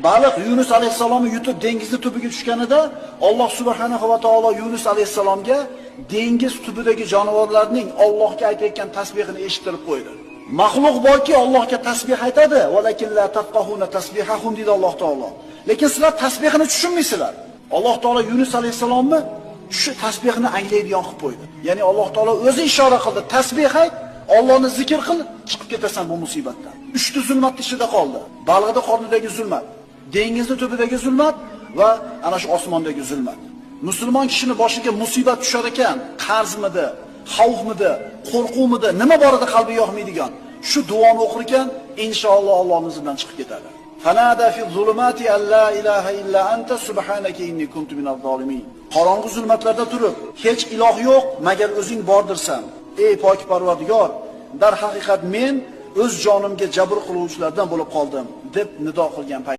Baliq Yunus alayhisalomni yutib dengizni tubiga tushganida Alloh subhanahu va taolo Yunus alayhisalomga dengiz tubidagi jonivorlarning Allohga aytayotgan tasbihini eshittirib qo'ydi. Maxluq borki Allohga tasbih aytadi, "Valakin la tafqahuna tasbihahum" dedi Alloh taolo. Lekin sizlar tasbihini tushunmaysizlar. Alloh taolo Yunus alayhisalomni shu tasbihni anglaydigan qilib qo'ydi. Ya'ni Alloh taolo o'zi ishora qildi, tasbih ayt, Allohni zikr qil, chiqib ketasan bu musibatdan. 3 ta zulmat ichida qoldi. Balg'ida qornidagi zulmat, dengizni tubidagi zulmat va ana shu osmondagi zulmat. Musulmon kishining boshiga musibat tushar ekan, qarzmidi, xavfmidi, qo'rquvmidi, nima borida qalbi yoqmaydigan, shu duoni o'qir ekan, inshaalloh Allohning izidan chiqib ketadi. Fanada fi zulumati alla ilaha illa anta subhanaka inni kuntu minaz zolimin. Qorong'u zulmatlarda turib, hech iloh yo'q magar o'zing bordirsan. Ey pok Parvardigor, dar haqiqat men o'z jonimga jabr qiluvchilardan bo'lib qoldim deb nido qilgan